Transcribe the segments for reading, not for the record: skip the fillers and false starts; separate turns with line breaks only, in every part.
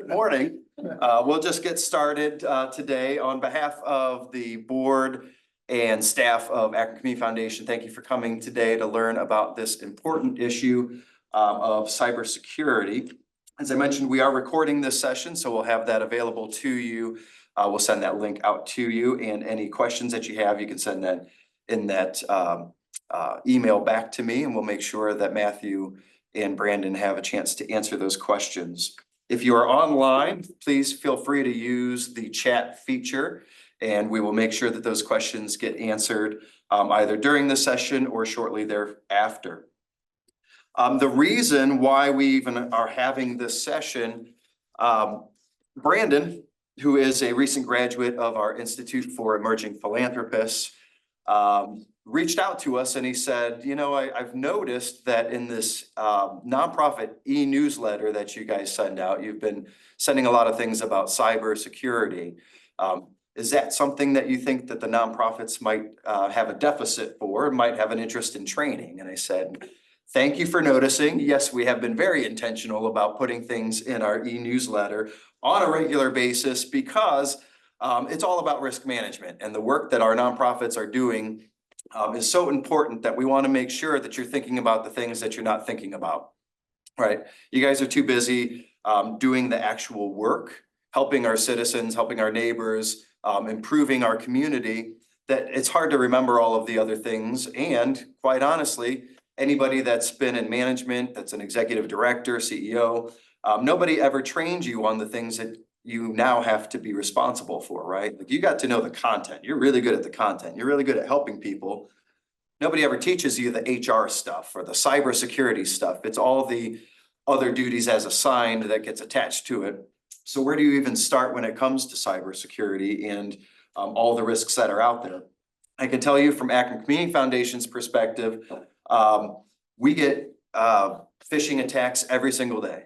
Good morning. We'll just get started today on behalf of the board and staff of Akron Community Foundation. Thank you for coming today to learn about this important issue of cybersecurity. As I mentioned, we are recording this session, so we'll have that available to you. We'll send that link out to you, and any questions that you have, you can send that in that email back to me, and we'll make sure that Matthew and Brandon have a chance to answer those questions. If you are online, please feel free to use the chat feature, and we will make sure that those questions get answered either during the session or shortly thereafter. The reason why we even are having this session, Brandon, who is a recent graduate of our Institute for Emerging Philanthropists, reached out to us and he said, you know, I've noticed that in this nonprofit e-newsletter that you guys send out, you've been sending a lot of things about cybersecurity. Is that something that you think that the nonprofits might have a deficit for, might have an interest in training? And I said, thank you for noticing. Yes, we have been very intentional about putting things in our e-newsletter on a regular basis because it's all about risk management, and the work that our nonprofits are doing is so important that we want to make sure that you're thinking about the things that you're not thinking about, right? You guys are too busy doing the actual work, helping our citizens, helping our neighbors, improving our community, that it's hard to remember all of the other things. And quite honestly, anybody that's been in management, that's an executive director, CEO, nobody ever trained you on the things that you now have to be responsible for, right? Like, you got to know the content. You're really good at the content. You're really good at helping people. Nobody ever teaches you the HR stuff or the cybersecurity stuff. It's all the other duties as assigned that gets attached to it. So where do you even start when it comes to cybersecurity and all the risks that are out there? I can tell you from Akron Community Foundation's perspective, we get phishing attacks every single day.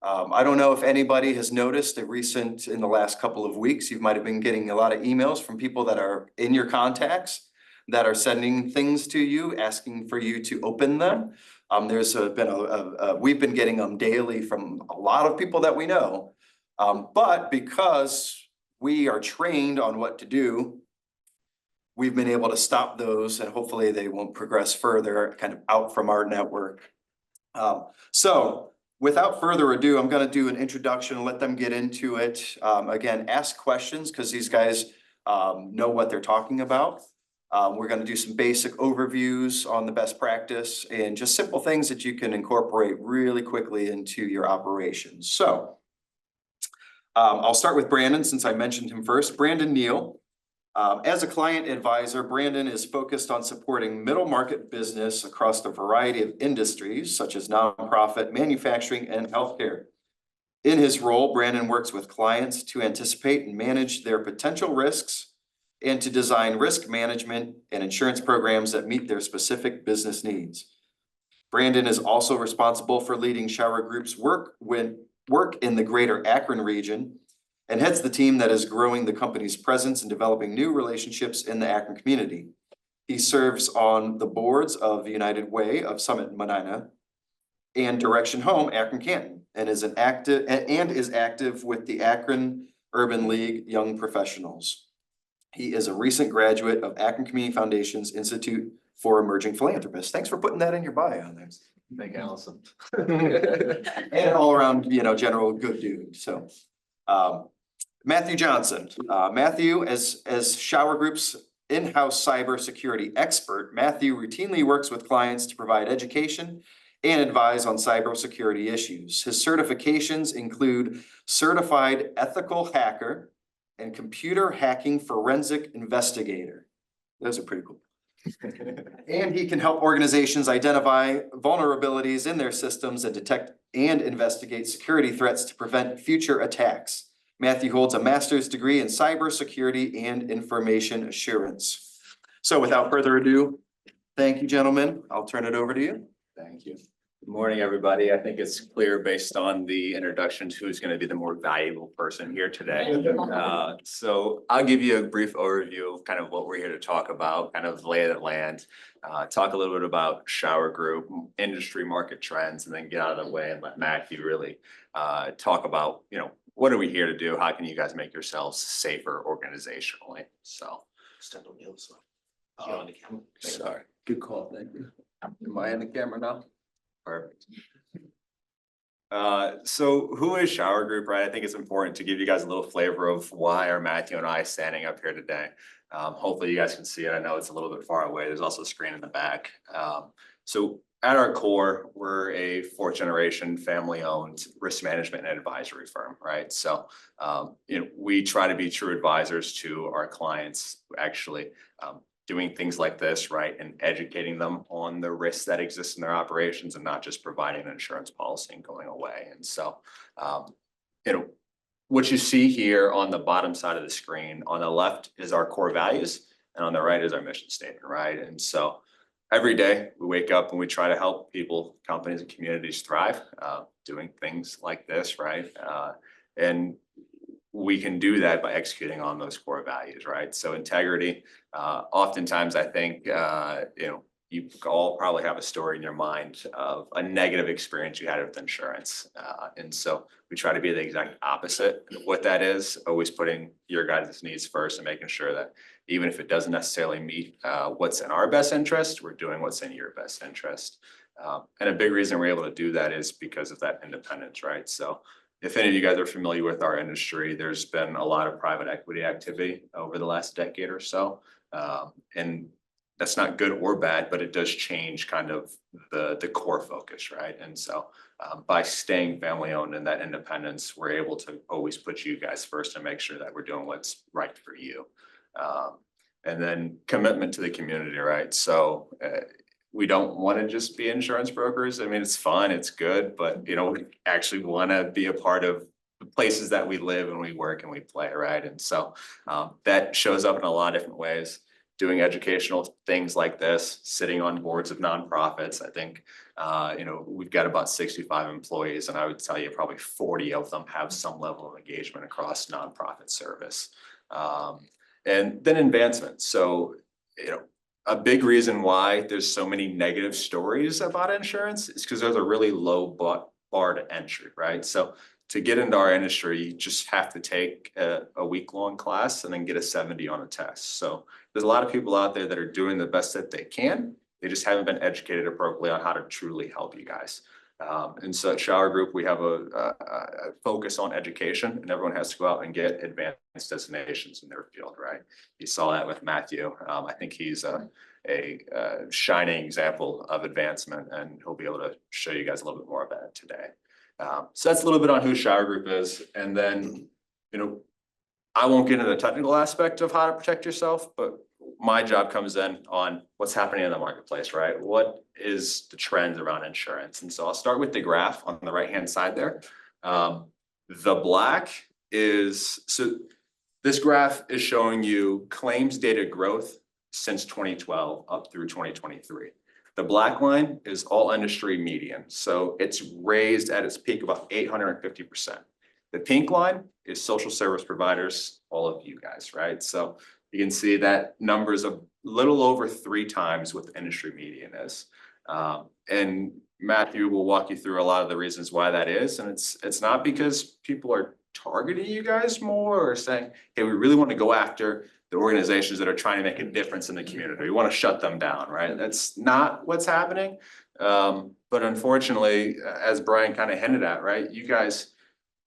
I don't know if anybody has noticed in the last couple of weeks, you might have been getting a lot of emails from people that are in your contacts that are sending things to you, asking for you to open them. We've been getting them daily from a lot of people that we know. But because we are trained on what to do, we've been able to stop those, and hopefully they won't progress further kind of out from our network. So without further ado, I'm going to do an introduction and let them get into it. Again, ask questions because these guys know what they're talking about. We're going to do some basic overviews on the best practice and just simple things that you can incorporate really quickly into your operations. So I'll start with Brandon since I mentioned him first. Brandyn Neal. As a client advisor, Brandon is focused on supporting middle market business across a variety of industries such as nonprofit, manufacturing, and healthcare. In his role, Brandon works with clients to anticipate and manage their potential risks and to design risk management and insurance programs that meet their specific business needs. Brandon is also responsible for leading Schauer Group's work in the greater Akron region, and heads the team that is growing the company's presence and developing new relationships in the Akron community. He serves on the boards of United Way of Summit Medina and Direction Home Akron Canton, and is active with the Akron Urban League Young Professionals. He is a recent graduate of Akron Community Foundation's Institute for Emerging Philanthropists. Thanks for putting that in your bio on there.
Thank you, Allison.
And all around, general good dude. So Matthew Johnson. Matthew, as Schauer Group's in-house cybersecurity expert, Matthew routinely works with clients to provide education and advise on cybersecurity issues. His certifications include Certified Ethical Hacker and Computer Hacking Forensic Investigator. Those are pretty cool. And he can help organizations identify vulnerabilities in their systems and detect and investigate security threats to prevent future attacks. Matthew holds a master's degree in cybersecurity and information assurance. So without further ado, thank you, gentlemen. I'll turn it over to you.
Thank you. Good morning, everybody. I think it's clear based on the introductions who's going to be the more valuable person here today. So I'll give you a brief overview of kind of what we're here to talk about, kind of lay of the land, talk a little bit about Schauer Group, industry market trends, and then get out of the way and let Matthew really talk about, what are we here to do? How can you guys make yourselves safer organizationally? So.
Step on the other side.
On the camera. Sorry.
Good call, thank you.
Am I in the camera now? Perfect. So who is Schauer Group, right? I think it's important to give you guys a little flavor of why are Matthew and I standing up here today. Hopefully you guys can see it. I know it's a little bit far away. There's also a screen in the back. So at our core, we're a fourth generation family owned risk management and advisory firm, right? So, we try to be true advisors to our clients, actually, doing things like this, right? And educating them on the risks that exist in their operations and not just providing an insurance policy and going away. And so, what you see here on the bottom side of the screen, on the left is our core values and on the right is our mission statement, right? And so every day we wake up and we try to help people, companies and communities thrive, doing things like this, right? And we can do that by executing on those core values, right? So integrity, oftentimes I think, you all probably have a story in your mind of a negative experience you had with insurance. And so we try to be the exact opposite of what that is, always putting your guys' needs first and making sure that even if it doesn't necessarily meet what's in our best interest, we're doing what's in your best interest. And a big reason we're able to do that is because of that independence, right? So if any of you guys are familiar with our industry, there's been a lot of private equity activity over the last decade or so. And that's not good or bad, but it does change kind of the core focus, right? And so by staying family owned and that independence, we're able to always put you guys first and make sure that we're doing what's right for you. And then commitment to the community, right? So we don't want to just be insurance brokers. I mean, it's fun, it's good, but we actually want to be a part of the places that we live and we work and we play, right? And so that shows up in a lot of different ways. Doing educational things like this, sitting on boards of nonprofits. I think, we've got about 65 employees, and I would tell you probably 40 of them have some level of engagement across nonprofit service. And then advancement. So, a big reason why there's so many negative stories about insurance is because there's a really low bar to entry, right? So to get into our industry, you just have to take a week-long class and then get a 70 on a test. So there's a lot of people out there that are doing the best that they can. They just haven't been educated appropriately on how to truly help you guys. And so at Schauer Group, we have a focus on education, and everyone has to go out and get advanced designations in their field, right? You saw that with Matthew. I think he's a shining example of advancement, and he'll be able to show you guys a little bit more about it today. So that's a little bit on who Schauer Group is. And then, I won't get into the technical aspect of how to protect yourself, but my job comes in on what's happening in the marketplace, right? What is the trends around insurance? And so I'll start with the graph on the right-hand side there. The black is, so this graph is showing you claims data growth since 2012 up through 2023. The black line is all industry median. So it's raised at its peak about 850%. The pink line is social service providers, all of you guys, right? So you can see that number is a little over 3 times what the industry median is. And Matthew will walk you through a lot of the reasons why that is. And it's not because people are targeting you guys more or saying, hey, we really want to go after the organizations that are trying to make a difference in the community. We want to shut them down, right? That's not what's happening. But unfortunately, as Brian kind of hinted at, right, you guys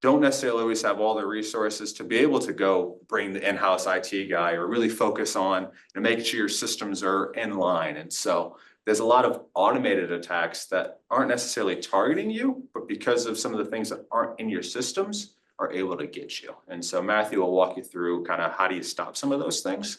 don't necessarily always have all the resources to be able to go bring the in-house IT guy or really focus on making sure your systems are in line. And so there's a lot of automated attacks that aren't necessarily targeting you, but because of some of the things that aren't in your systems are able to get you. And so Matthew will walk you through kind of how do you stop some of those things.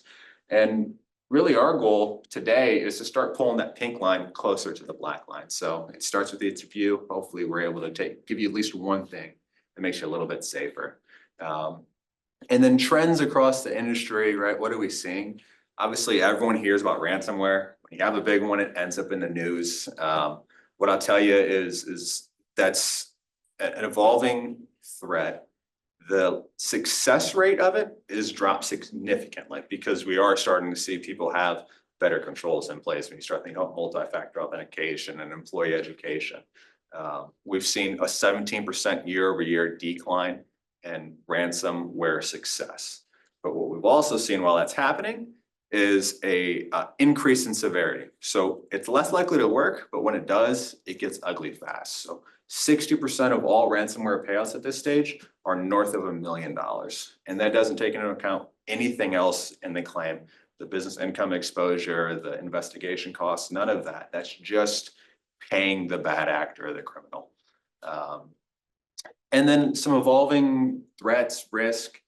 And really our goal today is to start pulling that pink line closer to the black line. So it starts with the interview. Hopefully we're able to give you at least one thing that makes you a little bit safer. And then trends across the industry, right? What are we seeing? Obviously everyone hears about ransomware. When you have a big one, it ends up in the news. what I'll tell you is that's an evolving threat. The success rate of it is dropped significantly because we are starting to see people have better controls in place when you start thinking about multi-factor authentication and employee education. We've seen a 17% year-over-year decline in ransomware success. But what we've also seen while that's happening is a increase in severity. So it's less likely to work, but when it does, it gets ugly fast. So 60% of all ransomware payouts at this stage are north of $1 million. And that doesn't take into account anything else in the claim, the business income exposure, the investigation costs, none of that. That's just paying the bad actor or the criminal. And then some evolving threats, risk,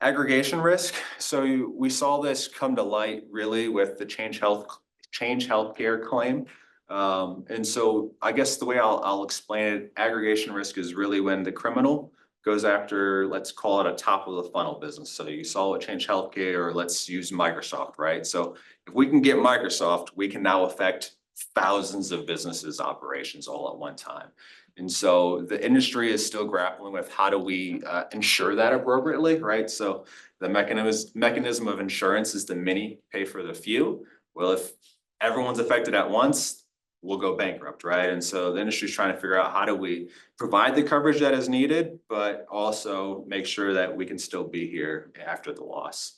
aggregation risk. So we saw this come to light really with the Change Healthcare claim. And so I guess the way I'll explain it, aggregation risk is really when the criminal goes after, let's call it a top of the funnel business. So you saw it Change Healthcare, or let's use Microsoft, right? So if we can get Microsoft, we can now affect thousands of businesses' operations all at one time. And so the industry is still grappling with how do we ensure that appropriately, right? So the mechanism of insurance is the many pay for the few. Well, if everyone's affected at once, we'll go bankrupt, right? And so the industry is trying to figure out how do we provide the coverage that is needed, but also make sure that we can still be here after the loss.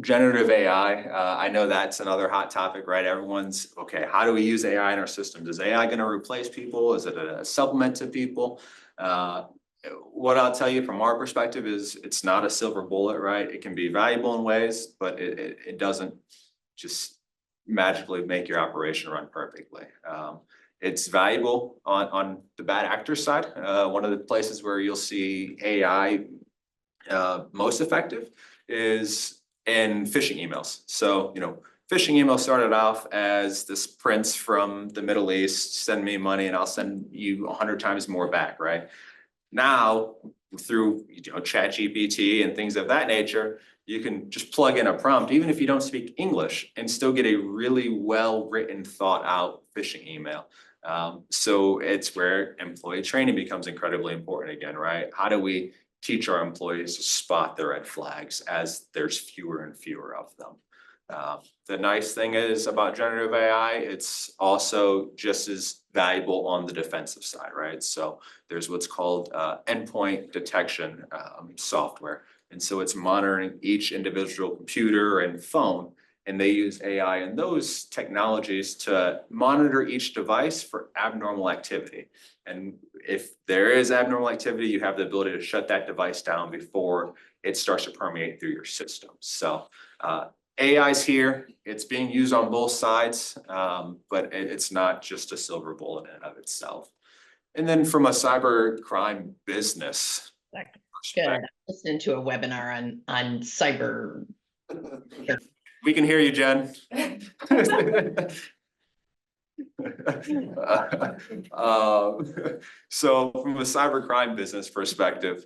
Generative AI, I know that's another hot topic, right? Everyone's, okay, how do we use AI in our systems? Is AI going to replace people? Is it a supplement to people? What I'll tell you from our perspective is it's not a silver bullet, right? It can be valuable in ways, but it doesn't just magically make your operation run perfectly. It's valuable on the bad actor side. One of the places where you'll see AI most effective is in phishing emails. So, phishing emails started off as this prince from the Middle East, send me money and I'll send you 100 times more back, right? Now, through ChatGPT and things of that nature, you can just plug in a prompt, even if you don't speak English, and still get a really well-written, thought-out phishing email. So it's where employee training becomes incredibly important again, right? How do we teach our employees to spot the red flags as there's fewer and fewer of them? The nice thing is about generative AI, it's also just as valuable on the defensive side, right? So there's what's called endpoint detection software. And so it's monitoring each individual computer and phone, and they use AI and those technologies to monitor each device for abnormal activity. And if there is abnormal activity, you have the ability to shut that device down before it starts to permeate through your system. So AI's here, it's being used on both sides, but it's not just a silver bullet in and of itself. And then from a cyber crime business
Good. Listening to a webinar on cyber.
We can hear you, Jen. So from a cybercrime business perspective,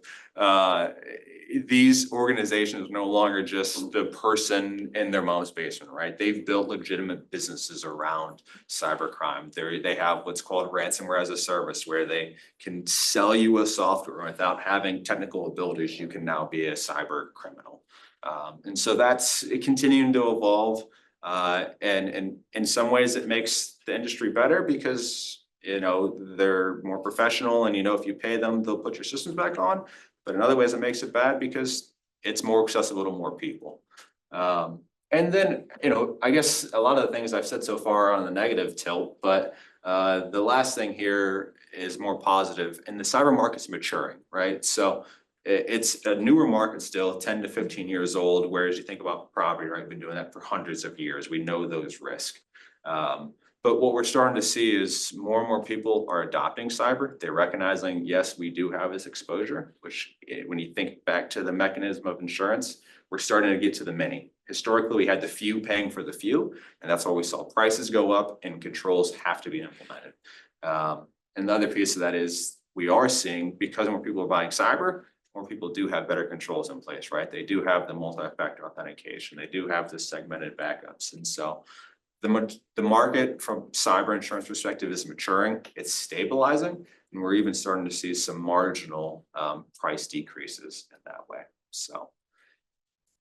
these organizations are no longer just the person in their mom's basement, right? They've built legitimate businesses around cybercrime. They have what's called ransomware as a service, where they can sell you a software without having technical abilities. You can now be a cyber criminal. And so that's continuing to evolve. And in some ways it makes the industry better because, they're more professional and, if you pay them, they'll put your systems back on. But in other ways it makes it bad because it's more accessible to more people. And then, I guess a lot of the things I've said so far are on the negative tilt, but the last thing here is more positive, and the cyber market's maturing, right? So it's a newer market still, 10 to 15 years old, whereas you think about property, right? We've been doing that for hundreds of years. We know those risks. But what we're starting to see is more and more people are adopting cyber. They're recognizing, yes, we do have this exposure, which when you think back to the mechanism of insurance, we're starting to get to the many. Historically, we had the few paying for the few, and that's why we saw prices go up and controls have to be implemented. And the other piece of that is we are seeing, because more people are buying cyber, more people do have better controls in place, right? They do have the multi-factor authentication. They do have the segmented backups. And so the market from cyber insurance perspective is maturing, it's stabilizing, and we're even starting to see some marginal price decreases in that way. So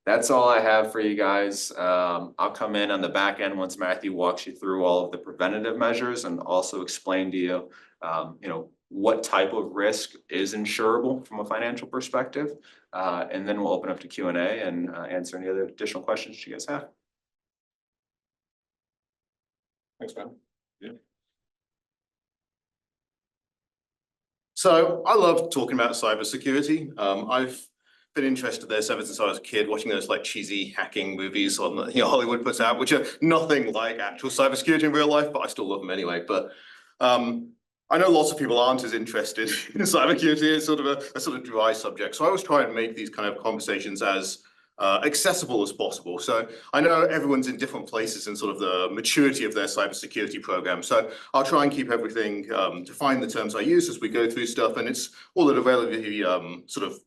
that's all I have for you guys. I'll come in on the back end once Matthew walks you through all of the preventative measures and also explain to you, what type of risk is insurable from a financial perspective. And then we'll open up to Q&A and answer any other additional questions you guys have. Thanks, man.
So I love talking about cybersecurity. I've been interested in this ever since I was a kid, watching those like cheesy hacking movies on Hollywood puts out, which are nothing like actual cybersecurity in real life, but I still love them anyway. But I know lots of people aren't as interested in cybersecurity. It's sort of a sort of dry subject. So I always try and make these kind of conversations as accessible as possible. So I know everyone's in different places in sort of the maturity of their cybersecurity program. So I'll try and keep everything, define the terms I use as we go through stuff, and it's all at a relatively sort of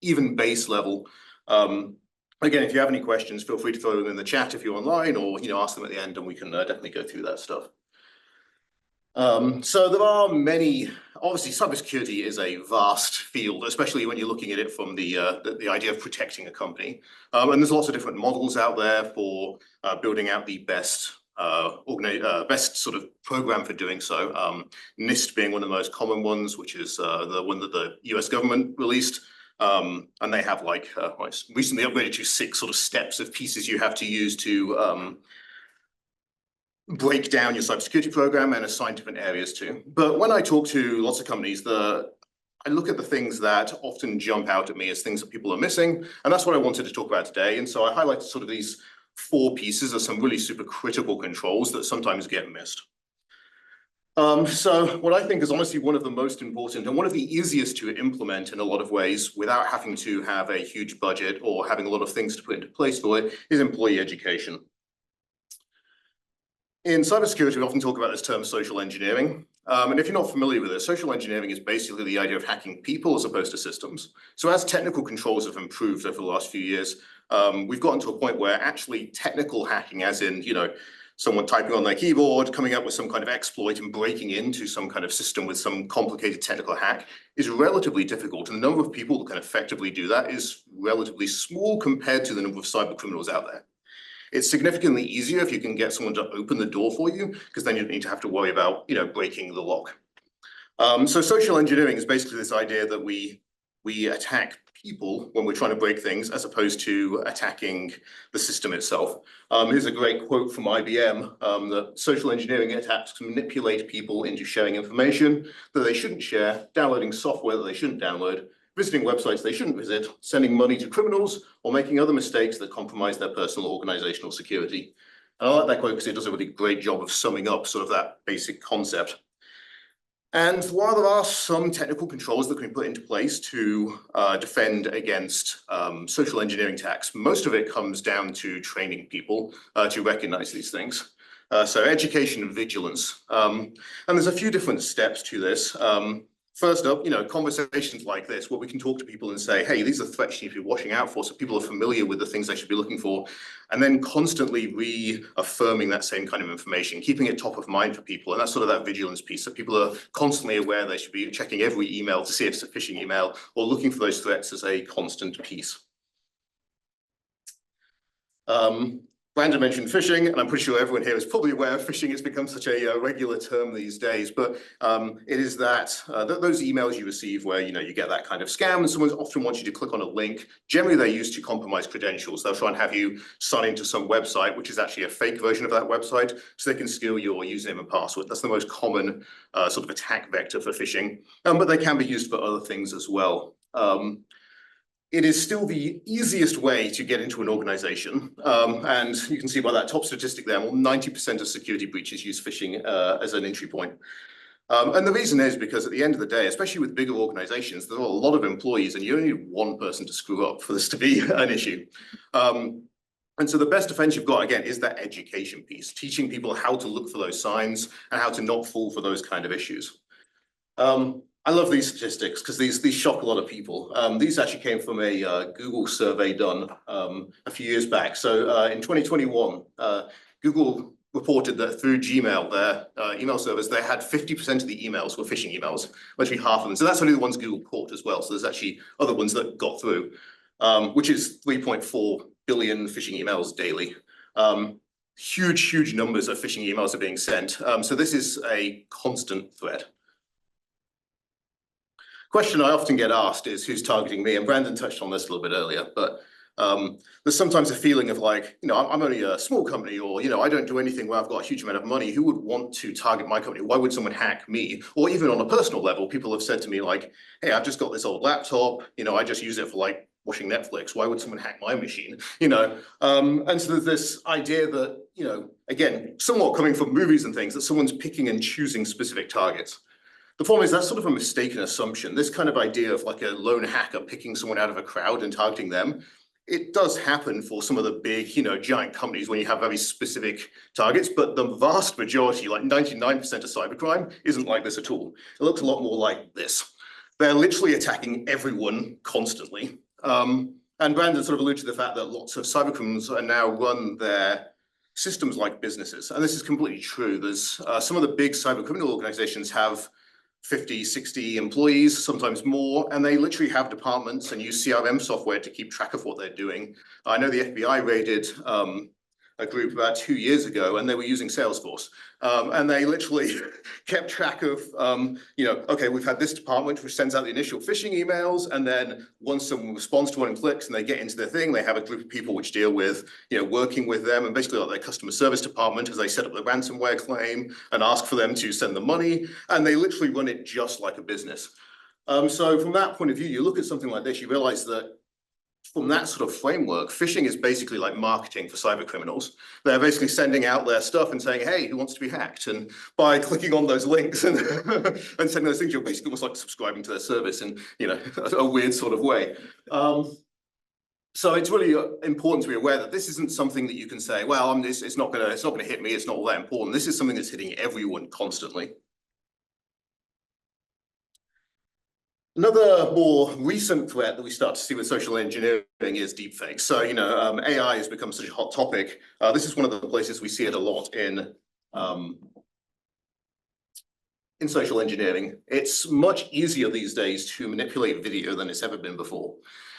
even base level. Again, if you have any questions, feel free to throw them in the chat if you're online, or ask them at the end, and we can definitely go through that stuff. So there are many, obviously cybersecurity is a vast field, especially when you're looking at it from the idea of protecting a company. And there's lots of different models out there for building out the best best sort of program for doing so. NIST being one of the most common ones, which is the one that the US government released. And they have like recently upgraded to 6 sort of steps of pieces you have to use to break down your cybersecurity program and assign different areas to. But when I talk to lots of companies, I look at the things that often jump out at me as things that people are missing, and that's what I wanted to talk about today. And so I highlighted sort of these 4 pieces of some really super critical controls that sometimes get missed. So what I think is honestly one of the most important and one of the easiest to implement in a lot of ways without having to have a huge budget or having a lot of things to put into place for it is employee education. In cybersecurity, we often talk about this term social engineering. And if you're not familiar with it, social engineering is basically the idea of hacking people as opposed to systems. So as technical controls have improved over the last few years, we've gotten to a point where actually technical hacking, as in, someone typing on their keyboard, coming up with some kind of exploit and breaking into some kind of system with some complicated technical hack is relatively difficult. And the number of people that can effectively do that is relatively small compared to the number of cyber criminals out there. It's significantly easier if you can get someone to open the door for you, because then you don't need to have to worry about, breaking the lock. So social engineering is basically this idea that we attack people when we're trying to break things as opposed to attacking the system itself. Here's a great quote from IBM, that social engineering attacks can manipulate people into sharing information that they shouldn't share, downloading software that they shouldn't download, visiting websites they shouldn't visit, sending money to criminals, or making other mistakes that compromise their personal organizational security. And I like that quote because it does a really great job of summing up sort of that basic concept. And while there are some technical controls that can be put into place to defend against social engineering attacks, most of it comes down to training people to recognize these things. So education and vigilance. And there's a few different steps to this. First up, conversations like this, where we can talk to people and say, hey, these are threats you need to be watching out for, so people are familiar with the things they should be looking for, and then constantly reaffirming that same kind of information, keeping it top of mind for people. And that's sort of that vigilance piece, that people are constantly aware they should be checking every email to see if it's a phishing email or looking for those threats as a constant piece. Brandyn mentioned phishing, and I'm pretty sure everyone here is probably aware of phishing. It's become such a regular term these days, but it is that those emails you receive where you get that kind of scam, and someone often wants you to click on a link. Generally, they're used to compromise credentials. They'll try and have you sign into some website, which is actually a fake version of that website, so they can steal your username and password. That's the most common sort of attack vector for phishing, but they can be used for other things as well. It is still the easiest way to get into an organization. And you can see by that top statistic there, well, 90% of security breaches use phishing as an entry point. And the reason is because at the end of the day, especially with bigger organizations, there are a lot of employees and you only need one person to screw up for this to be an issue. And so the best defense you've got, again, is that education piece, teaching people how to look for those signs and how to not fall for those kind of issues. I love these statistics because these shock a lot of people. These actually came from a Google survey done a few years back. So in 2021, Google reported that through Gmail, their email servers, they had 50% of the emails were phishing emails, literally half of them. So that's only the ones Google caught as well. So there's actually other ones that got through, which is 3.4 billion phishing emails daily. Huge numbers of phishing emails are being sent. So this is a constant threat. Question I often get asked is who's targeting me? And Brandon touched on this a little bit earlier, but there's sometimes a feeling of like, I'm only a small company, or, I don't do anything where I've got a huge amount of money. Who would want to target my company? Why would someone hack me? Or even on a personal level, people have said to me like, hey, I've just got this old laptop, I just use it for like watching Netflix. Why would someone hack my machine? And so there's this idea that, again, somewhat coming from movies and things, that someone's picking and choosing specific targets. The problem is that's sort of a mistaken assumption. This kind of idea of like a lone hacker picking someone out of a crowd and targeting them, it does happen for some of the big, giant companies when you have very specific targets, but the vast majority, like 99% of cybercrime, isn't like this at all. It looks a lot more like this. They're literally attacking everyone constantly. And Brandon sort of alluded to the fact that lots of cybercriminals are now run their systems like businesses. And this is completely true. There's some of the big cybercriminal organizations have 50, 60 employees, sometimes more, and they literally have departments and use CRM software to keep track of what they're doing. I know the FBI raided a group about 2 years ago, and they were using Salesforce. And they literally kept track of, okay, we've had this department which sends out the initial phishing emails, and then once someone responds to one and clicks and they get into their thing, they have a group of people which deal with, working with them, and basically like their customer service department as they set up the ransomware claim and ask for them to send the money, and they literally run it just like a business. So from that point of view, you look at something like this, you realize that from that sort of framework, phishing is basically like marketing for cyber criminals. They're basically sending out their stuff and saying, hey, who wants to be hacked? And by clicking on those links and, and sending those things, you're basically almost like subscribing to their service in, a weird sort of way. So it's really important to be aware that this isn't something that you can say, well, it's not gonna hit me, it's not all that important. This is something that's hitting everyone constantly. Another more recent threat that we start to see with social engineering is deepfakes. So, AI has become such a hot topic. This is one of the places we see it a lot in social engineering. It's much easier these days to manipulate video than it's ever been before.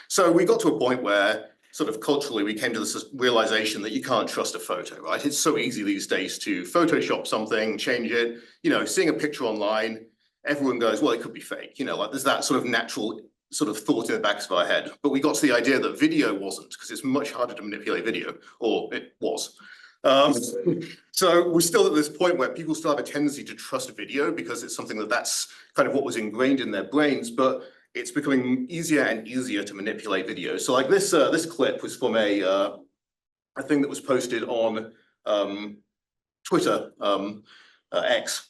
So we got to a point where sort of culturally we came to this realization that you can't trust a photo, right? It's so easy these days to Photoshop something, change it, seeing a picture online, everyone goes, well, it could be fake. Like there's that sort of natural sort of thought in the backs of our head. But we got to the idea that video wasn't, because it's much harder to manipulate video, or it was. So we're still at this point where people still have a tendency to trust video because it's something that's kind of what was ingrained in their brains, but it's becoming easier and easier to manipulate video. So like this clip was from a thing that was posted on Twitter, X,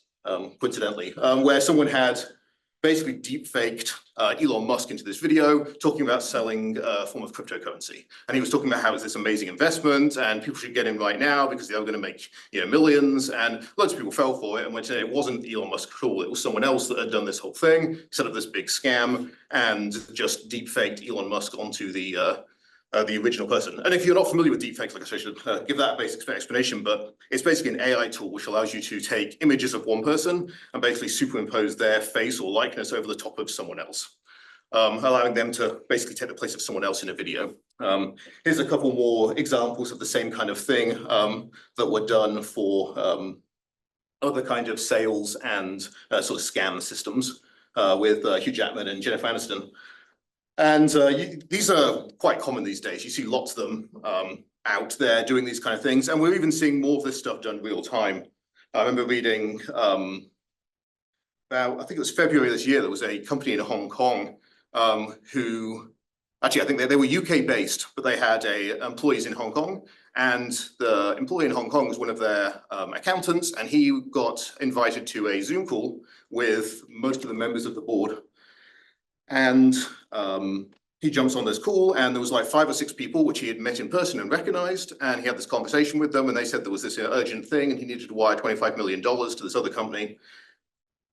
coincidentally, where someone had basically deep-faked Elon Musk into this video, talking about selling a form of cryptocurrency. And he was talking about how it's this amazing investment and people should get in right now because they were going to make millions. And loads of people fell for it and went to, it wasn't Elon Musk at all. It was someone else that had done this whole thing, set up this big scam, and just deep-faked Elon Musk onto the original person. And if you're not familiar with deepfakes, like I said, I should give that a basic explanation, but it's basically an AI tool which allows you to take images of one person and basically superimpose their face or likeness over the top of someone else, allowing them to basically take the place of someone else in a video. Here's a couple more examples of the same kind of thing that were done for other kind of sales and sort of scam systems with Hugh Jackman and Jennifer Aniston. And these are quite common these days. You see lots of them out there doing these kind of things. And we're even seeing more of this stuff done real time. I remember reading about, I think it was February this year, there was a company in Hong Kong who, actually I think they were UK based, but they had employees in Hong Kong. And the employee in Hong Kong was one of their accountants, and he got invited to a Zoom call with most of the members of the board. And he jumps on this call, and there was like 5 or 6 people which he had met in person and recognized, and he had this conversation with them, and they said there was this urgent thing and he needed to wire $25 million to this other company.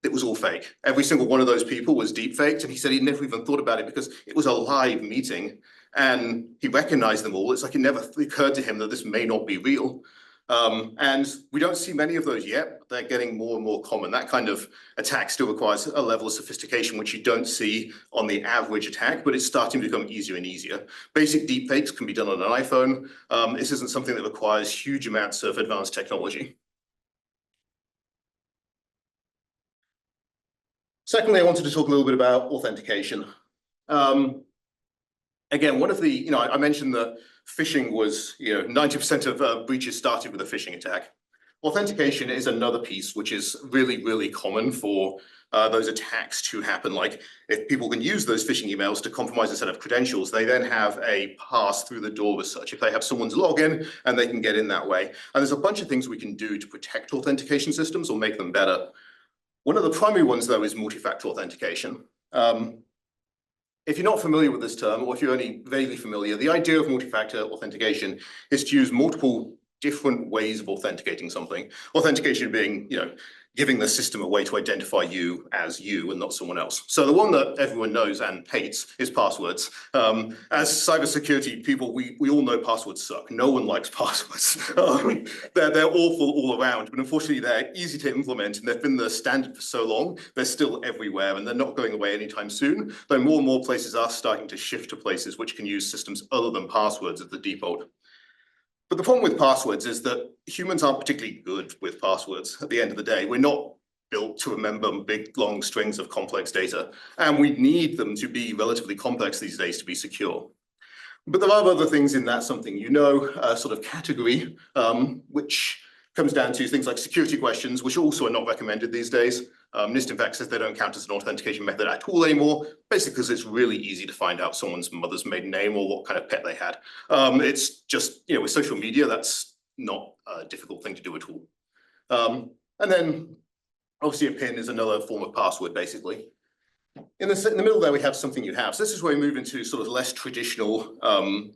It was all fake. Every single one of those people was deep faked, and he said he never even thought about it because it was a live meeting and he recognized them all. It's like it never occurred to him that this may not be real. And we don't see many of those yet, but they're getting more and more common. That kind of attack still requires a level of sophistication, which you don't see on the average attack, but it's starting to become easier and easier. Basic deepfakes can be done on an iPhone. This isn't something that requires huge amounts of advanced technology. Secondly, I wanted to talk a little bit about authentication. Again, one of the, I mentioned that phishing was, 90% of breaches started with a phishing attack. Authentication is another piece which is really, really common for those attacks to happen. Like if people can use those phishing emails to compromise a set of credentials, they then have a pass through the door as such. If they have someone's login and they can get in that way. And there's a bunch of things we can do to protect authentication systems or make them better. One of the primary ones, though, is multi-factor authentication. If you're not familiar with this term, or if you're only vaguely familiar, the idea of multi-factor authentication is to use multiple different ways of authenticating something. Authentication being, giving the system a way to identify you as you and not someone else. So the one that everyone knows and hates is passwords. As cybersecurity people, we all know passwords suck. No one likes passwords. They're awful all around, but unfortunately they're easy to implement and they've been the standard for so long. They're still everywhere and they're not going away anytime soon. Though more and more places are starting to shift to places which can use systems other than passwords as the default. But the problem with passwords is that humans aren't particularly good with passwords at the end of the day. We're not built to remember big, long strings of complex data, and we need them to be relatively complex these days to be secure. But there are other things in that something sort of category, which comes down to things like security questions, which also are not recommended these days. NIST, in fact, says they don't count as an authentication method at all anymore, basically because it's really easy to find out someone's mother's maiden name or what kind of pet they had. It's just, with social media, that's not a difficult thing to do at all. And then, obviously, a PIN is another form of password, basically. In the middle there, we have something you have. So this is where we move into sort of less traditional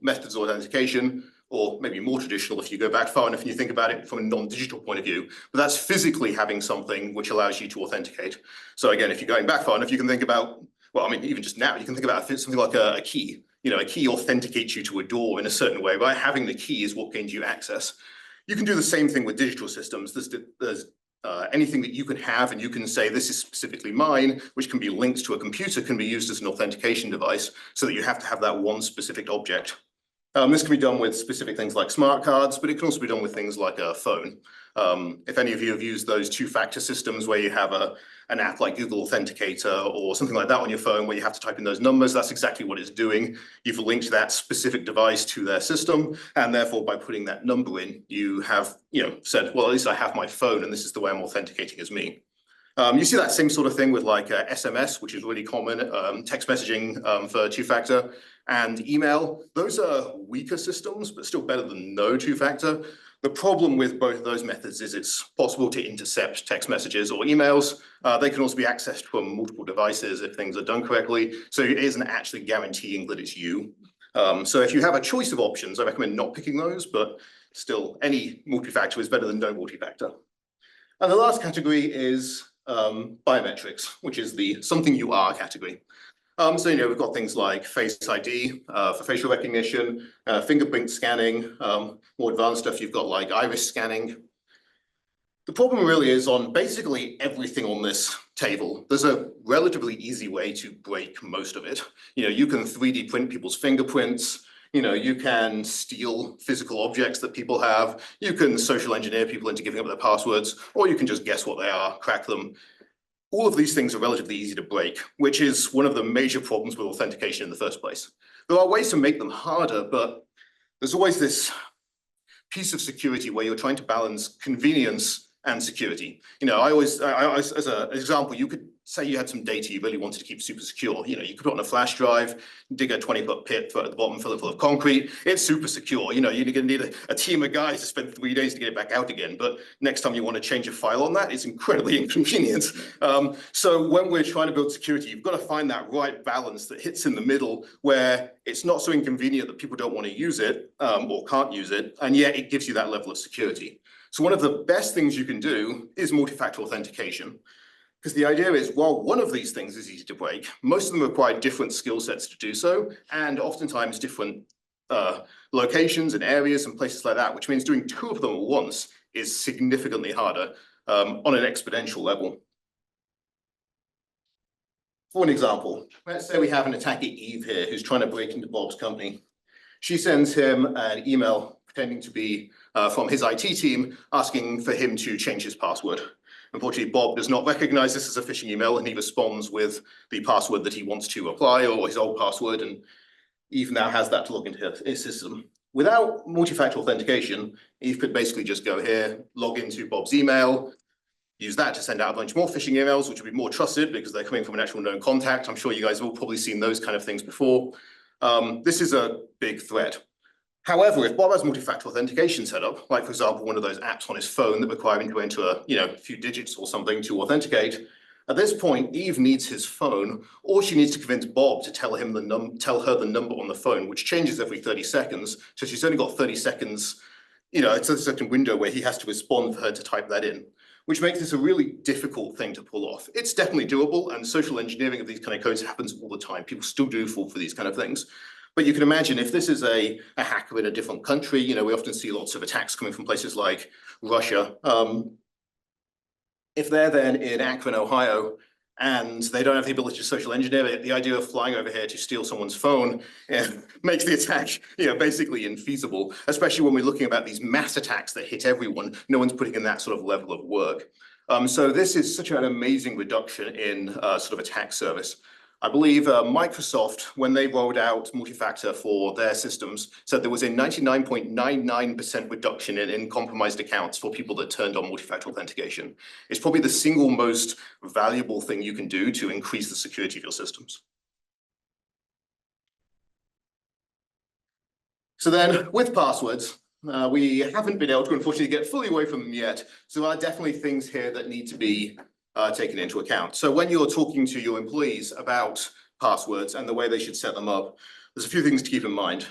methods of authentication, or maybe more traditional if you go back far enough and you think about it from a non-digital point of view. But that's physically having something which allows you to authenticate. So again, if you're going back far enough, you can think about, even just now, you can think about something like a key. A key authenticates you to a door in a certain way, right? Having the key is what gains you access. You can do the same thing with digital systems. There's anything that you can have and you can say this is specifically mine, which can be linked to a computer, can be used as an authentication device so that you have to have that one specific object. This can be done with specific things like smart cards, but it can also be done with things like a phone. If any of you have used those two-factor systems where you have an app like Google Authenticator or something like that on your phone where you have to type in those numbers, that's exactly what it's doing. You've linked that specific device to their system, and therefore by putting that number in, you have said, well, at least I have my phone and this is the way I'm authenticating as me. You see that same sort of thing with like SMS, which is really common, text messaging for two-factor, and email. Those are weaker systems, but still better than no two-factor. The problem with both of those methods is it's possible to intercept text messages or emails. They can also be accessed from multiple devices if things are done correctly. So it isn't actually guaranteeing that it's you. So if you have a choice of options, I recommend not picking those, but still any multi-factor is better than no multi-factor. And the last category is biometrics, which is the something you are category. So, we've got things like Face ID for facial recognition, fingerprint scanning, more advanced stuff. You've got like iris scanning. The problem really is on basically everything on this table. There's a relatively easy way to break most of it. You can 3D print people's fingerprints. You can steal physical objects that people have. You can social engineer people into giving up their passwords, or you can just guess what they are, crack them. All of these things are relatively easy to break, which is one of the major problems with authentication in the first place. There are ways to make them harder, but there's always this piece of security where you're trying to balance convenience and security. As an example, you could say you had some data you really wanted to keep super secure. You could put on a flash drive, dig a 20-foot pit at the bottom, fill it full of concrete. It's super secure. You're going to need a team of guys to spend 3 days to get it back out again. But next time you want to change a file on that, it's incredibly inconvenient. So when we're trying to build security, you've got to find that right balance that hits in the middle where it's not so inconvenient that people don't want to use it or can't use it, and yet it gives you that level of security. So one of the best things you can do is multi-factor authentication. Because the idea is, while one of these things is easy to break, most of them require different skill sets to do so, and oftentimes different locations and areas and places like that, which means doing 2 of them at once is significantly harder on an exponential level. For an example, let's say we have an attacker Eve here who's trying to break into Bob's company. She sends him an email pretending to be from his IT team asking for him to change his password. Unfortunately, Bob does not recognize this as a phishing email and he responds with the password that he wants to apply or his old password, and Eve now has that to log into his system. Without multi-factor authentication, Eve could basically just go here, log into Bob's email, use that to send out a bunch more phishing emails, which would be more trusted because they're coming from an actual known contact. I'm sure you guys have all probably seen those kind of things before. This is a big threat. However, if Bob has multi-factor authentication set up, like for example, one of those apps on his phone that require him to enter a few digits or something to authenticate, at this point, Eve needs his phone, or she needs to convince Bob to tell her the number on the phone, which changes every 30 seconds. So she's only got 30 seconds, it's a certain window where he has to respond for her to type that in, which makes this a really difficult thing to pull off. It's definitely doable, and social engineering of these kind of codes happens all the time. People still do fall for these kind of things. But you can imagine if this is a hacker in a different country, we often see lots of attacks coming from places like Russia. If they're then in Akron, Ohio, and they don't have the ability to social engineer it, the idea of flying over here to steal someone's phone makes the attack, basically infeasible, especially when we're looking about these mass attacks that hit everyone. No one's putting in that sort of level of work. So this is such an amazing reduction in sort of attack service. I believe Microsoft, when they rolled out multi-factor for their systems, said there was a 99.99% reduction in compromised accounts for people that turned on multi-factor authentication. It's probably the single most valuable thing you can do to increase the security of your systems. So then with passwords, we haven't been able to unfortunately get fully away from them yet. So there are definitely things here that need to be taken into account. So when you're talking to your employees about passwords and the way they should set them up, there's a few things to keep in mind.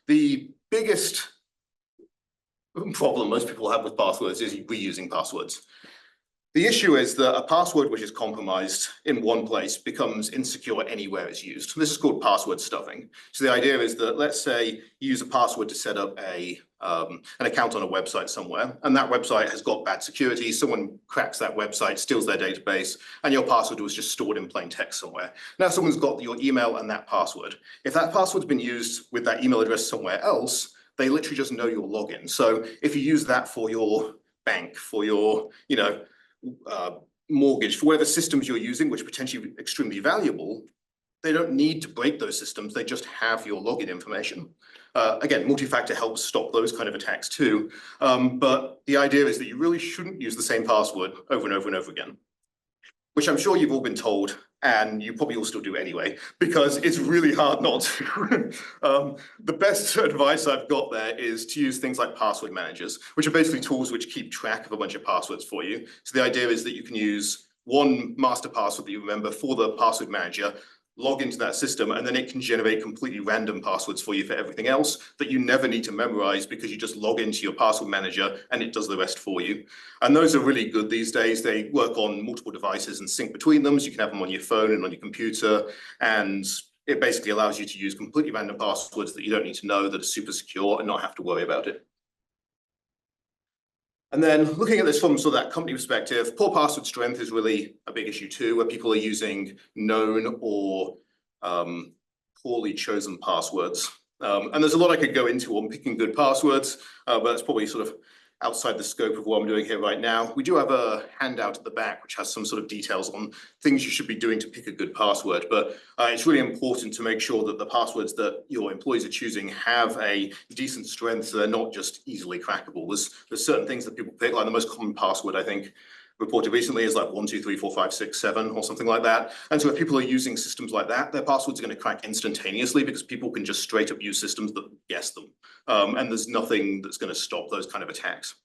The biggest problem most people have with passwords is reusing passwords. The issue is that a password which is compromised in one place becomes insecure anywhere it's used. This is called password stuffing. So the idea is that, let's say you use a password to set up an account on a website somewhere, and that website has got bad security. Someone cracks that website, steals their database, and your password was just stored in plain text somewhere. Now someone's got your email and that password. If that password's been used with that email address somewhere else, they literally just know your login. So if you use that for your bank, for your, mortgage, for whatever systems you're using, which are potentially extremely valuable, they don't need to break those systems. They just have your login information. Again, multi-factor helps stop those kind of attacks too. But the idea is that you really shouldn't use the same password over and over and over again, which I'm sure you've all been told, and you probably all still do anyway, because it's really hard not to. The best advice I've got there is to use things like password managers, which are basically tools which keep track of a bunch of passwords for you. So the idea is that you can use one master password that you remember for the password manager, log into that system, and then it can generate completely random passwords for you for everything else that you never need to memorize, because you just log into your password manager and it does the rest for you. And those are really good these days. They work on multiple devices and sync between them, so you can have them on your phone and on your computer, and it basically allows you to use completely random passwords that you don't need to know, that are super secure, and not have to worry about it. And then looking at this from sort of that company perspective, poor password strength is really a big issue too, where people are using known or poorly chosen passwords. And there's a lot I could go into on picking good passwords, but that's probably sort of outside the scope of what I'm doing here right now. We do have a handout at the back which has some sort of details on things you should be doing to pick a good password, but it's really important to make sure that the passwords that your employees are choosing have a decent strength, so they're not just easily crackable. There's certain things that people pick, like the most common password I think reported recently is like 1, 2, 3, 4, 5, 6, 7 or something like that. And so if people are using systems like that, their passwords are going to crack instantaneously, because people can just straight up use systems that guess them. And there's nothing that's going to stop those kind of attacks.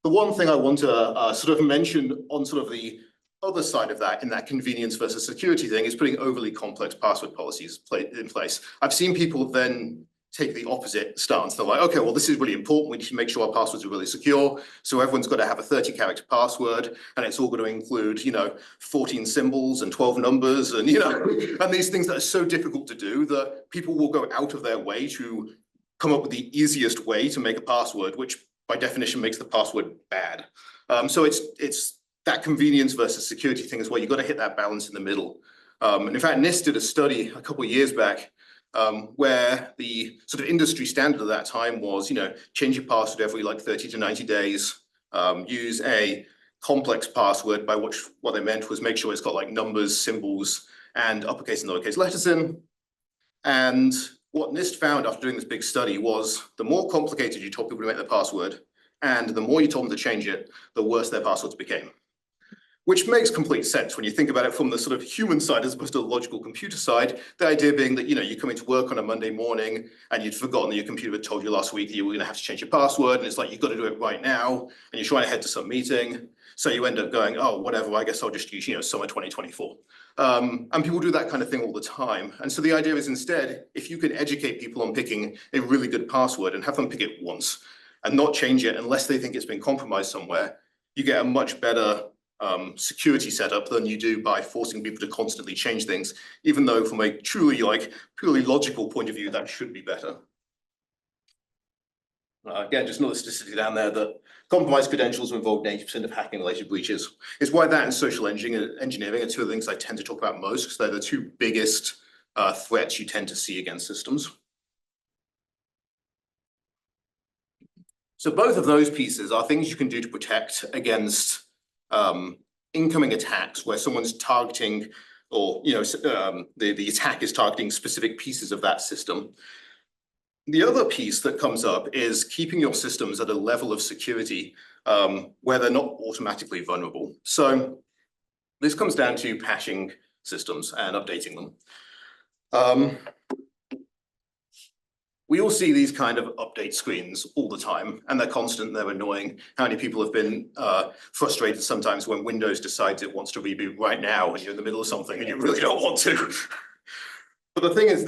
The one thing I want to sort of mention on sort of the other side of that, in that convenience versus security thing, is putting overly complex password policies in place. I've seen people then take the opposite stance. They're like, okay, well, this is really important. We need to make sure our passwords are really secure. So everyone's got to have a 30-character password, and it's all going to include, 14 symbols and 12 numbers, and and these things that are so difficult to do that people will go out of their way to come up with the easiest way to make a password, which by definition makes the password bad. So it's that convenience versus security thing is where you've got to hit that balance in the middle. And in fact, NIST did a study a couple of years back where the sort of industry standard at that time was, change your password every like 30 to 90 days, use a complex password, by which what they meant was make sure it's got like numbers, symbols, and uppercase and lowercase letters in. And what NIST found after doing this big study was the more complicated you told people to make their password, and the more you told them to change it, the worse their passwords became. Which makes complete sense when you think about it from the sort of human side as opposed to the logical computer side. The idea being that, you come into work on a Monday morning and you'd forgotten that your computer had told you last week that you were going to have to change your password. And it's like, you've got to do it right now. And you're trying to head to some meeting. So you end up going, oh, whatever, I guess I'll just use, summer 2024. And people do that kind of thing all the time. And so the idea is instead, if you can educate people on picking a really good password and have them pick it once and not change it unless they think it's been compromised somewhere, you get a much better security setup than you do by forcing people to constantly change things, even though from a truly purely logical point of view, that should be better. Again, just another statistic down there that compromised credentials are involved in 80% of hacking related breaches. It's why that and social engineering are two of the things I tend to talk about most, because they're the two biggest threats you tend to see against systems. So both of those pieces are things you can do to protect against incoming attacks where someone's targeting or the attack is targeting specific pieces of that system. The other piece that comes up is keeping your systems at a level of security where they're not automatically vulnerable. So this comes down to patching systems and updating them. We all see these kind of update screens all the time, and they're constant, they're annoying. How many people have been frustrated sometimes when Windows decides it wants to reboot right now and you're in the middle of something and you really don't want to? But the thing is,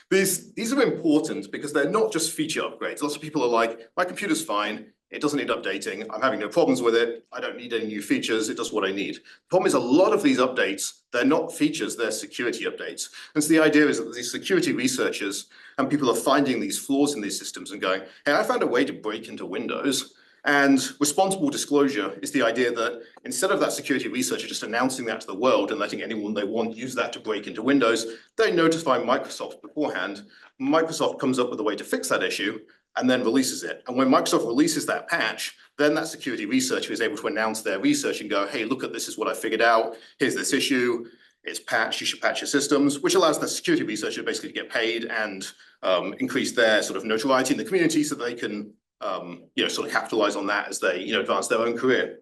these are important because they're not just feature upgrades. Lots of people are like, my computer's fine, it doesn't need updating, I'm having no problems with it, I don't need any new features, it does what I need. The problem is a lot of these updates, they're not features, they're security updates. And so the idea is that these security researchers and people are finding these flaws in these systems and going, hey, I found a way to break into Windows. And responsible disclosure is the idea that instead of that security researcher just announcing that to the world and letting anyone they want use that to break into Windows, they notify Microsoft beforehand. Microsoft comes up with a way to fix that issue and then releases it. And when Microsoft releases that patch, then that security researcher is able to announce their research and go, hey, look at this is what I figured out. Here's this issue. It's patched. You should patch your systems, which allows the security researcher basically to get paid and increase their sort of notoriety in the community so they can sort of capitalize on that as they advance their own career.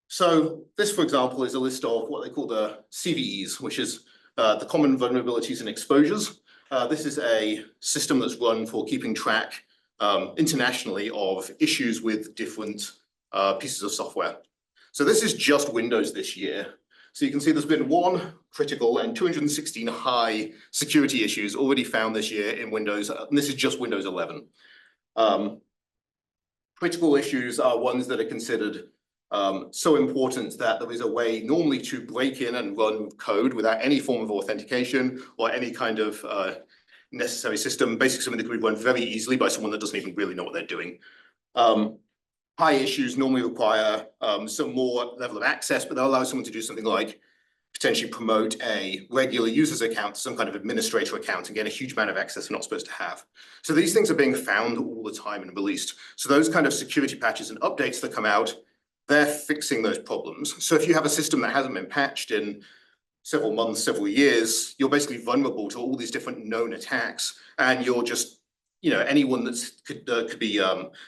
So this, for example, is a list of what they call the CVEs, which is the common vulnerabilities and exposures. This is a system that's run for keeping track internationally of issues with different pieces of software. So this is just Windows this year. So you can see there's been 1 critical and 216 high security issues already found this year in Windows, and this is just Windows 11. Critical issues are ones that are considered so important that there is a way normally to break in and run code without any form of authentication or any kind of necessary system, basically something that can be run very easily by someone that doesn't even really know what they're doing. High issues normally require some more level of access, but they'll allow someone to do something like potentially promote a regular user's account to some kind of administrator account and get a huge amount of access they're not supposed to have. So these things are being found all the time and released. So those kind of security patches and updates that come out, they're fixing those problems. So if you have a system that hasn't been patched in several months, several years, you're basically vulnerable to all these different known attacks, and you're just anyone that could be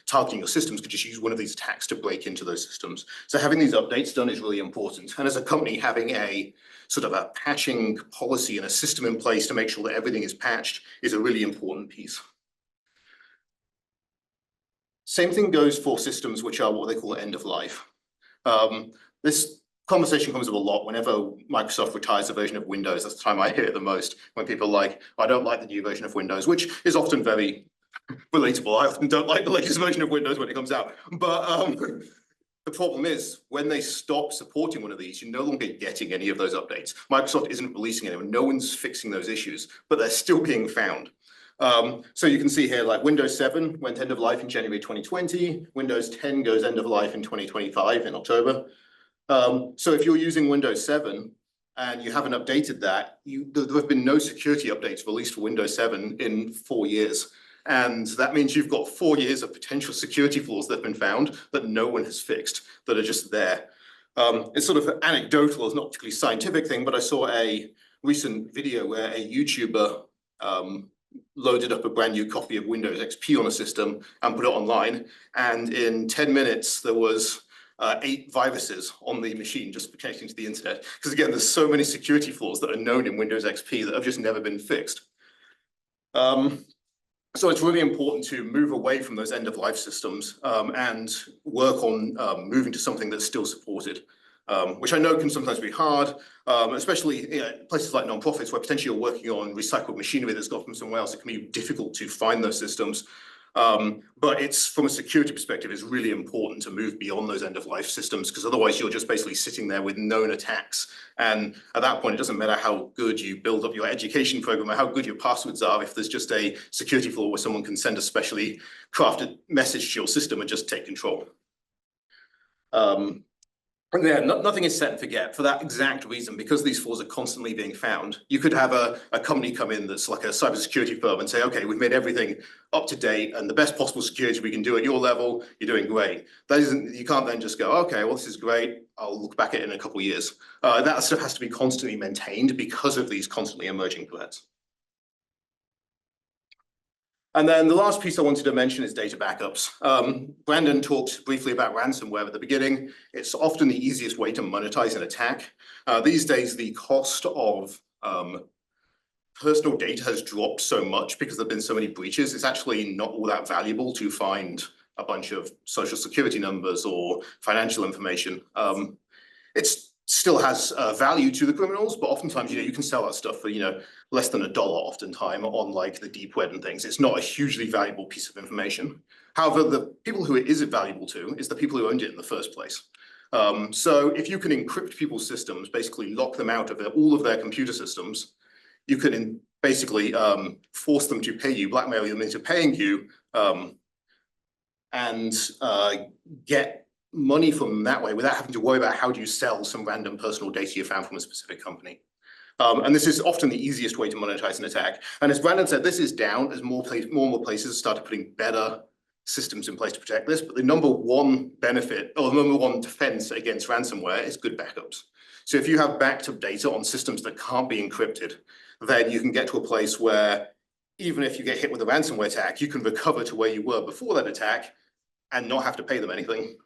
targeting your systems could just use one of these attacks to break into those systems. So having these updates done is really important. And as a company, having a sort of a patching policy and a system in place to make sure that everything is patched is a really important piece. Same thing goes for systems which are what they call end of life. This conversation comes up a lot whenever Microsoft retires a version of Windows. That's the time I hear it the most, when people are like, I don't like the new version of Windows, which is often very relatable. I often don't like the latest version of Windows when it comes out. But the problem is when they stop supporting one of these, you're no longer getting any of those updates. Microsoft isn't releasing anyone. No one's fixing those issues, but they're still being found. So you can see here, like Windows 7 went end of life in January 2020. Windows 10 goes end of life in 2025 in October. So if you're using Windows 7 and you haven't updated that, there have been no security updates released for Windows 7 in 4 years. And that means you've got 4 years of potential security flaws that have been found that no one has fixed, that are just there. It's sort of anecdotal, it's not particularly scientific thing, but I saw a recent video where a YouTuber loaded up a brand new copy of Windows XP on a system and put it online. And in 10 minutes, there was 8 viruses on the machine just for connecting to the internet. Because again, there's so many security flaws that are known in Windows XP that have just never been fixed. So it's really important to move away from those end-of-life systems and work on moving to something that's still supported, which I know can sometimes be hard, especially places like nonprofits where potentially you're working on recycled machinery that's got from somewhere else. It can be difficult to find those systems. But it's, from a security perspective, it's really important to move beyond those end-of-life systems, because otherwise you're just basically sitting there with known attacks. And at that point, it doesn't matter how good you build up your education program or how good your passwords are, if there's just a security flaw where someone can send a specially crafted message to your system and just take control. And yeah, nothing is set and forget for that exact reason, because these flaws are constantly being found. You could have a company come in that's like a cybersecurity firm and say, okay, we've made everything up to date and the best possible security we can do at your level, you're doing great. That isn't, you can't then just go, okay, well, this is great, I'll look back at it in a couple of years. That stuff has to be constantly maintained because of these constantly emerging threats. And then the last piece I wanted to mention is data backups. Brandon talked briefly about ransomware at the beginning. It's often the easiest way to monetize an attack. These days, the cost of personal data has dropped so much because there have been so many breaches. It's actually not all that valuable to find a bunch of social security numbers or financial information. It still has value to the criminals, but oftentimes, you can sell that stuff for, less than $1 oftentimes on like the deep web and things. It's not a hugely valuable piece of information. However, the people who it is valuable to is the people who owned it in the first place. So if you can encrypt people's systems, basically lock them out of all of their computer systems, you can basically force them to pay you, blackmail them into paying you, and get money from them that way without having to worry about how do you sell some random personal data you found from a specific company. And this is often the easiest way to monetize an attack. And as Brandon said, this is down as more and more places started putting better systems in place to protect this. But the number one benefit, or the number one defense against ransomware is good backups. So if you have backed up data on systems that can't be encrypted, then you can get to a place where even if you get hit with a ransomware attack, you can recover to where you were before that attack and not have to pay them anything.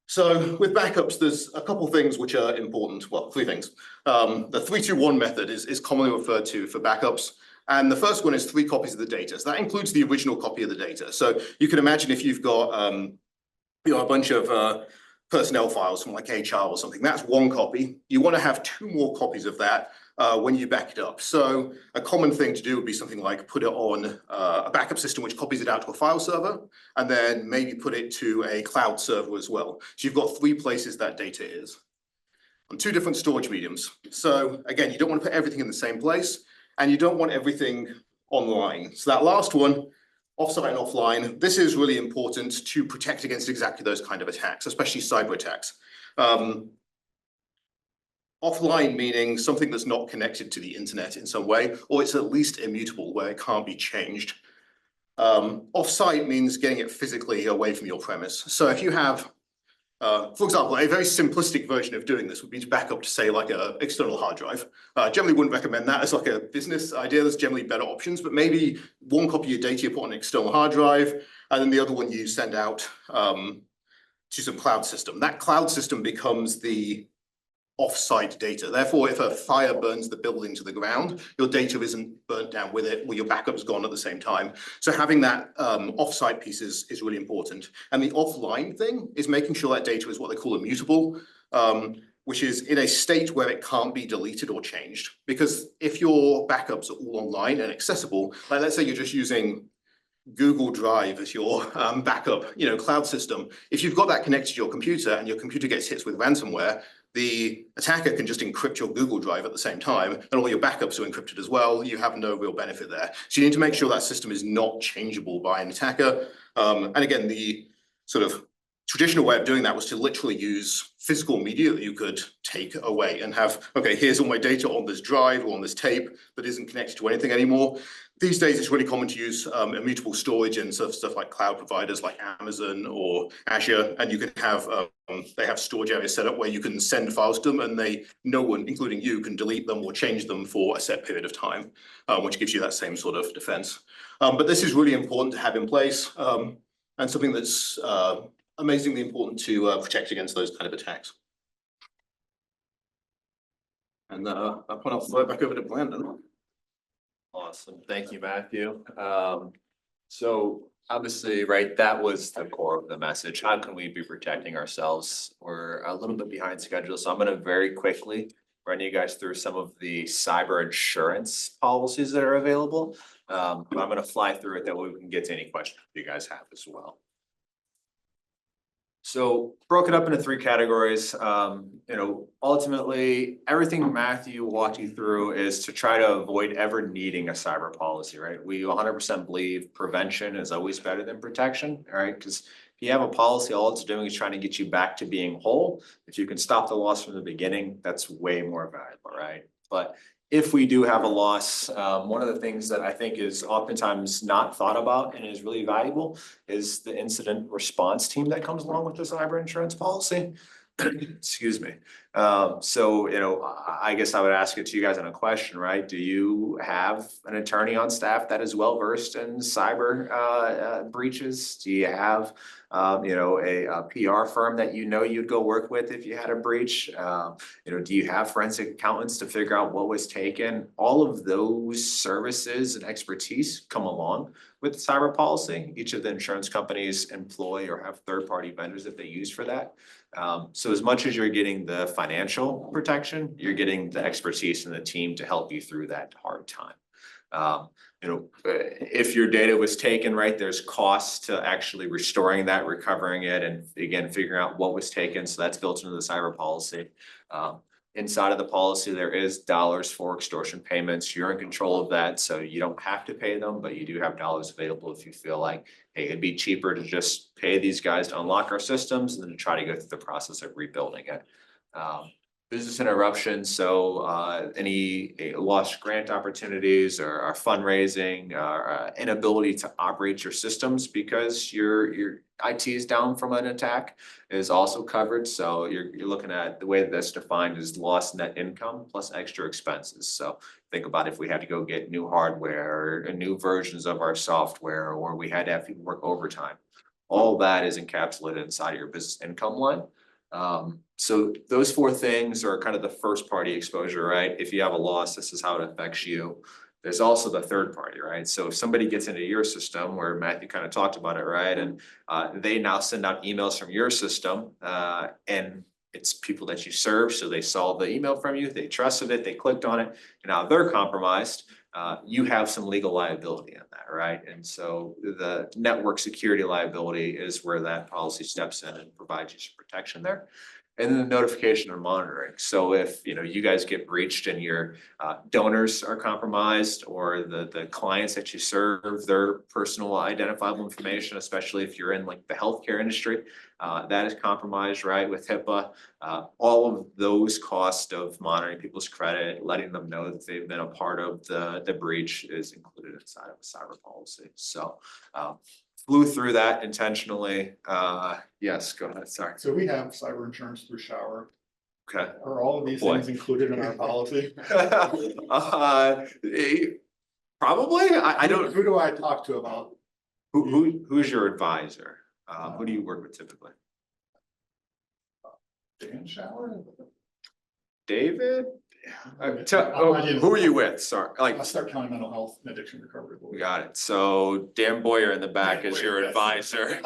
So with backups, there's a couple things which are important. Well, 3 things. The 3-2-1 method is commonly referred to for backups. And the first one is 3 copies of the data. So that includes the original copy of the data. So you can imagine if you've got a bunch of personnel files from like HR or something, that's 1 copy. You want to have 2 more copies of that when you back it up. So a common thing to do would be something like put it on a backup system which copies it out to a file server, and then maybe put it to a cloud server as well. So you've got 3 places that data is on 2 different storage mediums. So again, you don't want to put everything in the same place, and you don't want everything online. So that last one, offsite and offline, this is really important to protect against exactly those kind of attacks, especially cyber attacks. Offline meaning something that's not connected to the internet in some way, or it's at least immutable where it can't be changed. Offsite means getting it physically away from your premise. So if you have, for example, a very simplistic version of doing this would be to back up to, say, like an external hard drive. Generally wouldn't recommend that as like a business idea. There's generally better options, but maybe 1 copy of your data you put on an external hard drive, and then the other one you send out to some cloud system. That cloud system becomes the off-site data. Therefore, if a fire burns the building to the ground, your data isn't burnt down with it, or your backup's gone at the same time. So having that off-site piece is really important. And the offline thing is making sure that data is what they call immutable. which is in a state where it can't be deleted or changed. Because if your backups are all online and accessible, like let's say you're just using Google Drive as your backup, cloud system. If you've got that connected to your computer and your computer gets hit with ransomware, the attacker can just encrypt your Google Drive at the same time, and all your backups are encrypted as well. You have no real benefit there. So you need to make sure that system is not changeable by an attacker. And again, the sort of traditional way of doing that was to literally use physical media that you could take away and have, okay, here's all my data on this drive or on this tape that isn't connected to anything anymore. These days, it's really common to use immutable storage in stuff like cloud providers like Amazon or Azure, and you can have they have storage areas set up where you can send files to them, and no one, including you, can delete them or change them for a set period of time, which gives you that same sort of defense. But this is really important to have in place, and something that's amazingly important to protect against those kind of attacks. And I'll throw it back over to Brandon.
Awesome. Thank you, Matthew. So obviously, right, that was the core of the message. How can we be protecting ourselves? We're a little bit behind schedule, so I'm going to very quickly run you guys through some of the cyber insurance policies that are available. I'm going to fly through it, that way we can get to any questions you guys have as well. So broke it up into 3 categories. Ultimately, everything Matthew walked you through is to try to avoid ever needing a cyber policy, right? We 100% believe prevention is always better than protection, right? Because if you have a policy, all it's doing is trying to get you back to being whole. If you can stop the loss from the beginning, that's way more valuable, right? But if we do have a loss, one of the things that I think is oftentimes not thought about and is really valuable is the incident response team that comes along with the cyber insurance policy. Excuse me. I guess I would ask it to you guys on a question, right? Do you have an attorney on staff that is well versed in cyber breaches? Do you have a PR firm that you'd go work with if you had a breach? Do you have forensic accountants to figure out what was taken? All of those services and expertise come along with cyber policy. Each of the insurance companies employ or have third-party vendors that they use for that. So as much as you're getting the financial protection, you're getting the expertise and the team to help you through that hard time. If your data was taken, right, there's costs to actually restoring that, recovering it, and again, figuring out what was taken. So that's built into the cyber policy. Inside of the policy, there is dollars for extortion payments. You're in control of that, so you don't have to pay them, but you do have dollars available if you feel like, hey, it'd be cheaper to just pay these guys to unlock our systems than to try to go through the process of rebuilding it. Business interruption, so any lost grant opportunities or fundraising, or inability to operate your systems because your IT is down from an attack is also covered. So you're looking at the way that that's defined as lost net income plus extra expenses. So think about if we had to go get new hardware or new versions of our software, or we had to have people work overtime. All that is encapsulated inside of your business income line. So those 4 things are kind of the first party exposure, right? If you have a loss, this is how it affects you. There's also the third party, right? So if somebody gets into your system, where Matthew kind of talked about it, right? And they now send out emails from your system, and it's people that you serve. So they saw the email from you, they trusted it, they clicked on it, and now they're compromised. You have some legal liability in that, right? And so the network security liability is where that policy steps in and provides you some protection there. And then the notification and monitoring. So if you guys get breached and your donors are compromised, or the clients that you serve, their personal identifiable information, especially if you're in like the healthcare industry, that is compromised, right, with HIPAA. All of those costs of monitoring people's credit, letting them know that they've been a part of the breach is included inside of a cyber policy. So flew through that intentionally. Yes, go ahead, sorry.
So we have cyber insurance through Schauer.
Okay.
Are all of these things included in our policy?
Probably, I don't.
Who do I talk to about?
Who's your advisor? Who do you work with typically?
Dan Schauer?
David? Who are you with? Sorry,
I'll start County Mental Health and Addiction Recovery Board.
We got it. So Dan Boyer in the back is your advisor.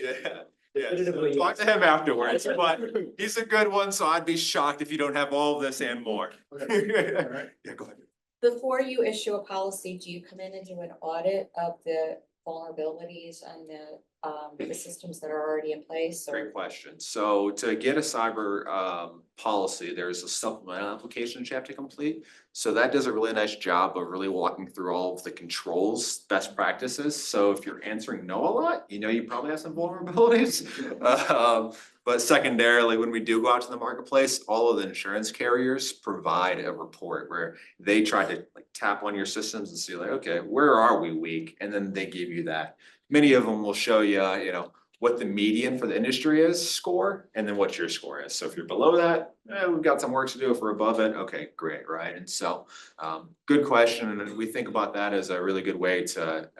Yeah. Yeah, talk to him afterwards, but he's a good one, so I'd be shocked if you don't have all of this and more.
Okay. All right.
Yeah, go ahead.
Before you issue a policy, do you come in and do an audit of the vulnerabilities and the systems that are already in place or?
Great question. So to get a cyber policy, there's a supplemental application that you have to complete. So that does a really nice job of really walking through all of the controls, best practices. So if you're answering no a lot, you know you probably have some vulnerabilities. But secondarily, when we do go out to the marketplace, all of the insurance carriers provide a report where they try to like tap on your systems and see like, okay, where are we weak? And then they give you that. Many of them will show you, you know, what the median for the industry is score, and then what your score is. So if you're below that, we've got some work to do. If we're above it, okay, great, right? And so, good question, and we think about that as a really good way to,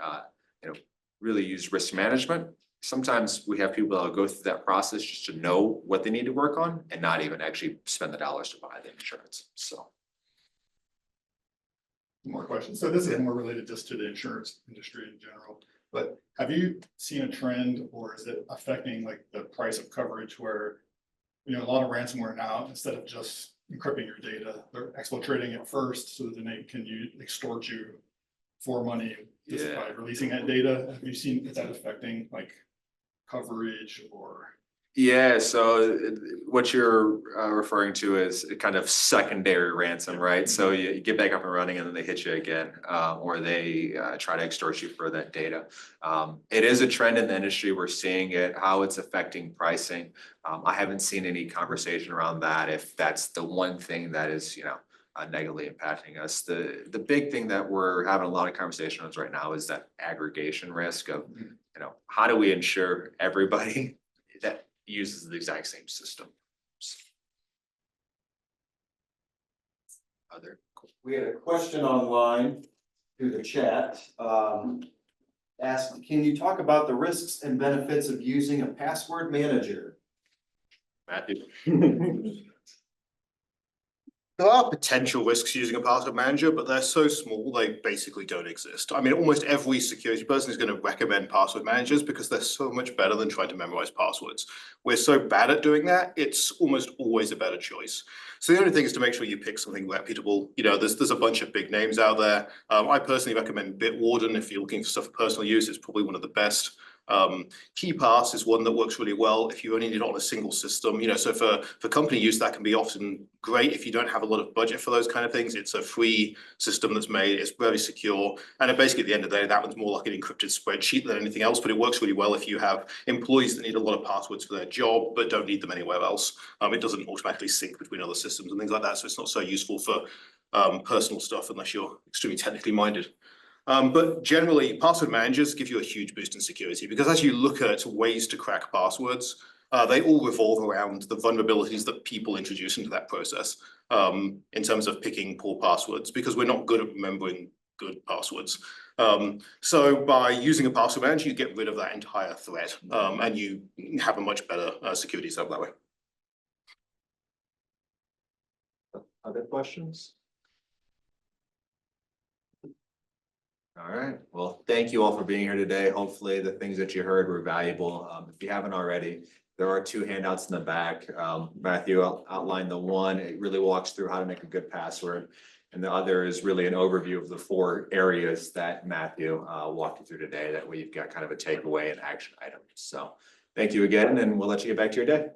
you know, really use risk management. Sometimes we have people that'll go through that process just to know what they need to work on, and not even actually spend the dollars to buy the insurance. So.
More questions. So this is more related just to the insurance industry in general. But have you seen a trend or is it affecting like the price of coverage where, you know, a lot of ransomware now, instead of just encrypting your data, they're exfiltrating it first so that then they can extort you for money just by releasing that data? Have you seen, is that affecting like coverage or?
Yeah, so what you're referring to is a kind of secondary ransom, right? So you get back up and running and then they hit you again, or they try to extort you for that data. It is a trend in the industry. We're seeing it, how it's affecting pricing. I haven't seen any conversation around that, if that's the one thing that is, you know, negatively impacting us. The big thing that we're having a lot of conversations right now is that aggregation risk of, you know, how do we ensure everybody that uses the exact same system. Other.
We had a question online through the chat. Asked, can you talk about the risks and benefits of using a password manager?
Matthew.
There are potential risks using a password manager, but they're so small, they basically don't exist. I mean, almost every security person is going to recommend password managers because they're so much better than trying to memorize passwords. We're so bad at doing that, it's almost always a better choice. So the only thing is to make sure you pick something reputable. You know, there's a bunch of big names out there. I personally recommend Bitwarden if you're looking for stuff for personal use. It's probably one of the best. KeyPass is one that works really well if you only need it on a single system. You know, so for company use, that can be often great if you don't have a lot of budget for those kind of things. It's a free system that's made, it's very secure. And basically at the end of the day, that one's more like an encrypted spreadsheet than anything else, but it works really well if you have employees that need a lot of passwords for their job, but don't need them anywhere else. It doesn't automatically sync between other systems and things like that. So it's not so useful for personal stuff unless you're extremely technically minded. But generally, password managers give you a huge boost in security because as you look at ways to crack passwords, they all revolve around the vulnerabilities that people introduce into that process in terms of picking poor passwords, because we're not good at remembering good passwords. So by using a password manager, you get rid of that entire threat and you have a much better security setup that way.
Other questions? All right, well, thank you all for being here today. Hopefully the things that you heard were valuable. If you haven't already, there are 2 handouts in the back. Matthew outlined the one, it really walks through how to make a good password. And the other is really an overview of the 4 areas that Matthew walked you through today, that way you've got kind of a takeaway and action item. So thank you again, and we'll let you get back to your day.